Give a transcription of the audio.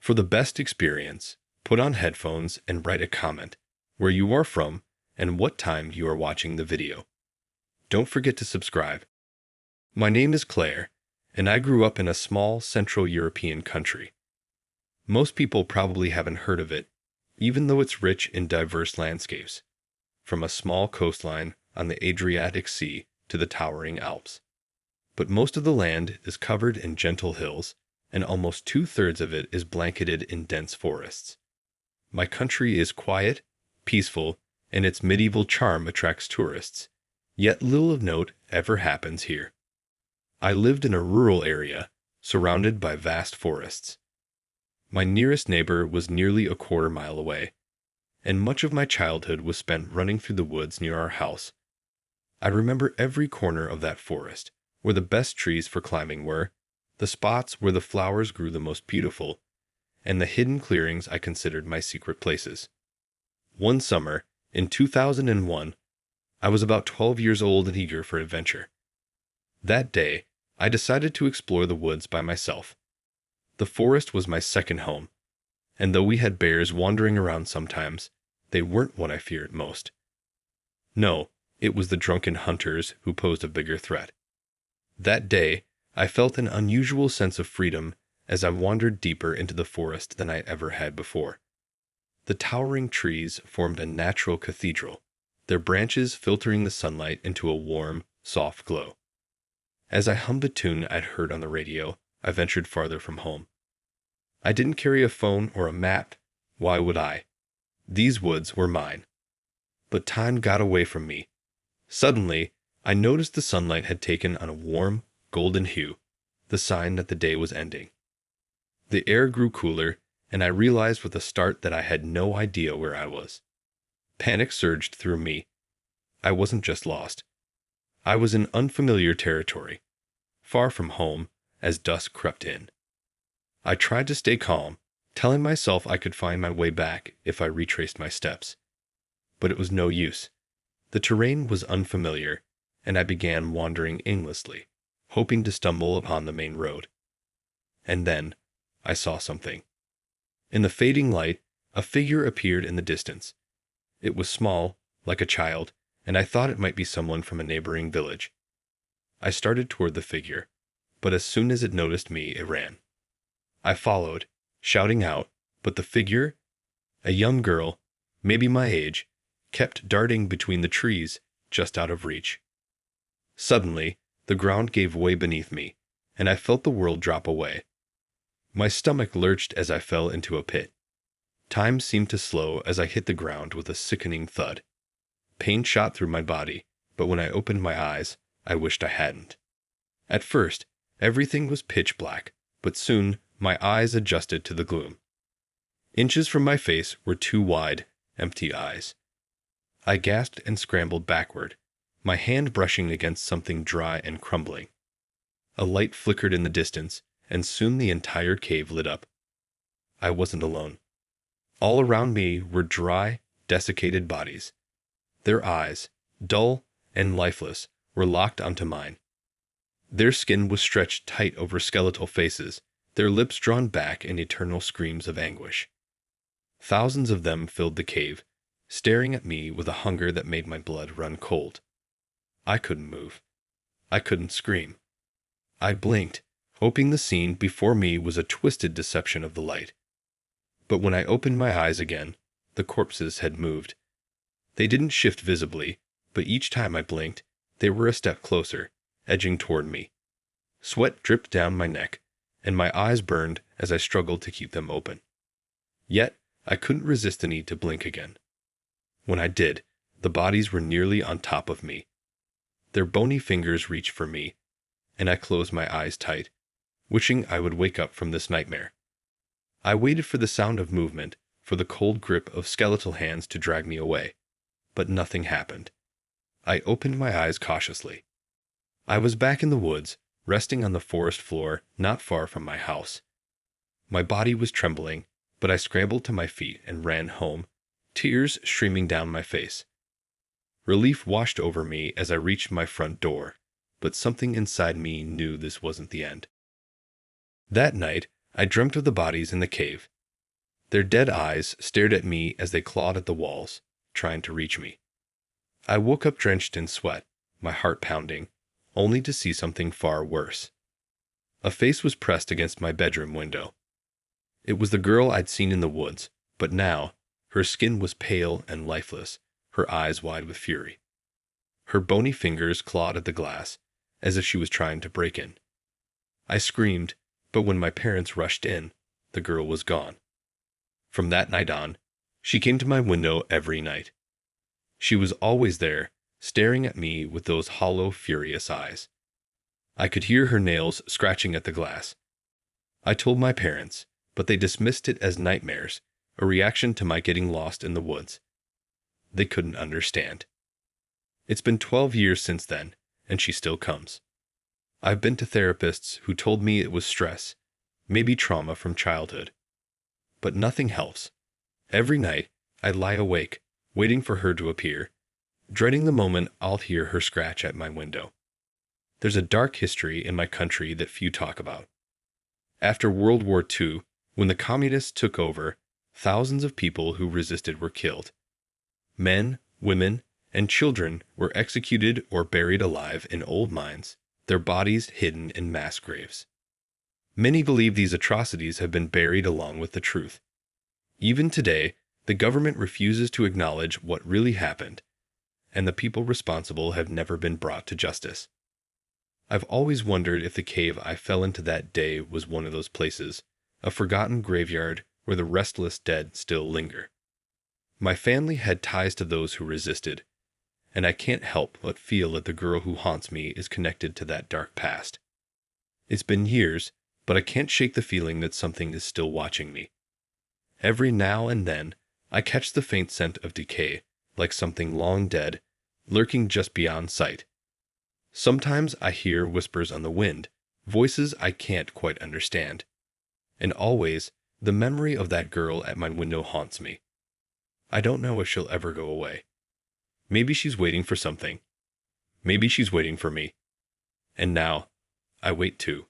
For the best experience, put on headphones and write a comment, where you are from and what time you are watching the video. Don't forget to subscribe. My name is Claire, and I grew up in a small Central European country. Most people probably haven't heard of it, even though it's rich in diverse landscapes, from a small coastline on the Adriatic Sea to the towering Alps. But most of the land is covered in gentle hills, and almost 2/3 of it is blanketed in dense forests. My country is quiet, peaceful, and its medieval charm attracts tourists, yet little of note ever happens here. I lived in a rural area, surrounded by vast forests. My nearest neighbor was nearly a quarter mile away, and much of my childhood was spent running through the woods near our house. I remember every corner of that forest, where the best trees for climbing were, the spots where the flowers grew the most beautiful, and the hidden clearings I considered my secret places. One summer, in 2001, I was about 12 years old and eager for adventure. That day, I decided to explore the woods by myself. The forest was my second home, and though we had bears wandering around sometimes, they weren't what I feared most. No, it was the drunken hunters who posed a bigger threat. That day, I felt an unusual sense of freedom as I wandered deeper into the forest than I ever had before. The towering trees formed a natural cathedral, their branches filtering the sunlight into a warm, soft glow. As I hummed a tune I'd heard on the radio, I ventured farther from home. I didn't carry a phone or a map. Why would I? These woods were mine. But time got away from me. Suddenly, I noticed the sunlight had taken on a warm, golden hue, the sign that the day was ending. The air grew cooler, and I realized with a start that I had no idea where I was. Panic surged through me. I wasn't just lost. I was in unfamiliar territory, far from home, as dusk crept in. I tried to stay calm, telling myself I could find my way back if I retraced my steps. But it was no use. The terrain was unfamiliar, and I began wandering aimlessly, hoping to stumble upon the main road. And then, I saw something. In the fading light, a figure appeared in the distance. It was small, like a child, and I thought it might be someone from a neighboring village. I started toward the figure, but as soon as it noticed me, it ran. I followed, shouting out, but the figure, a young girl, maybe my age, kept darting between the trees, just out of reach. Suddenly, the ground gave way beneath me, and I felt the world drop away. My stomach lurched as I fell into a pit. Time seemed to slow as I hit the ground with a sickening thud. Pain shot through my body, but when I opened my eyes, I wished I hadn't. At first, everything was pitch black, but soon my eyes adjusted to the gloom. Inches from my face were two wide, empty eyes. I gasped and scrambled backward, my hand brushing against something dry and crumbling. A light flickered in the distance, and soon the entire cave lit up. I wasn't alone. All around me were dry, desiccated bodies. Their eyes, dull and lifeless, were locked onto mine. Their skin was stretched tight over skeletal faces, their lips drawn back in eternal screams of anguish. Thousands of them filled the cave, staring at me with a hunger that made my blood run cold. I couldn't move. I couldn't scream. I blinked, hoping the scene before me was a twisted deception of the light. But when I opened my eyes again, the corpses had moved. They didn't shift visibly, but each time I blinked, they were a step closer, edging toward me. Sweat dripped down my neck, and my eyes burned as I struggled to keep them open. Yet, I couldn't resist the need to blink again. When I did, the bodies were nearly on top of me. Their bony fingers reached for me, and I closed my eyes tight, wishing I would wake up from this nightmare. I waited for the sound of movement, for the cold grip of skeletal hands to drag me away, but nothing happened. I opened my eyes cautiously. I was back in the woods, resting on the forest floor not far from my house. My body was trembling, but I scrambled to my feet and ran home, tears streaming down my face. Relief washed over me as I reached my front door, but something inside me knew this wasn't the end. That night, I dreamt of the bodies in the cave, Their dead eyes stared at me as they clawed at the walls, trying to reach me. I woke up drenched in sweat, my heart pounding, only to see something far worse. A face was pressed against my bedroom window. It was the girl I'd seen in the woods, but now her skin was pale and lifeless, her eyes wide with fury. Her bony fingers clawed at the glass, as if she was trying to break in. I screamed, but when my parents rushed in, the girl was gone. From that night on, she came to my window every night. She was always there, staring at me with those hollow, furious eyes. I could hear her nails scratching at the glass. I told my parents, but they dismissed it as nightmares, a reaction to my getting lost in the woods. They couldn't understand. It's been 12 years since then, and she still comes. I've been to therapists who told me it was stress, maybe trauma from childhood. But nothing helps. Every night, I lie awake, waiting for her to appear, dreading the moment I'll hear her scratch at my window. There's a dark history in my country that few talk about. After World War II, when the communists took over, thousands of people who resisted were killed. Men, women, and children were executed or buried alive in old mines, their bodies hidden in mass graves. Many believe these atrocities have been buried along with the truth. Even today, the government refuses to acknowledge what really happened, and the people responsible have never been brought to justice. I've always wondered if the cave I fell into that day was one of those places, a forgotten graveyard where the restless dead still linger. My family had ties to those who resisted, and I can't help but feel that the girl who haunts me is connected to that dark past. It's been years, but I can't shake the feeling that something is still watching me. Every now and then, I catch the faint scent of decay, like something long dead, lurking just beyond sight. Sometimes I hear whispers on the wind, voices I can't quite understand. And always, the memory of that girl at my window haunts me. I don't know if she'll ever go away. Maybe she's waiting for something. Maybe she's waiting for me. And now, I wait too.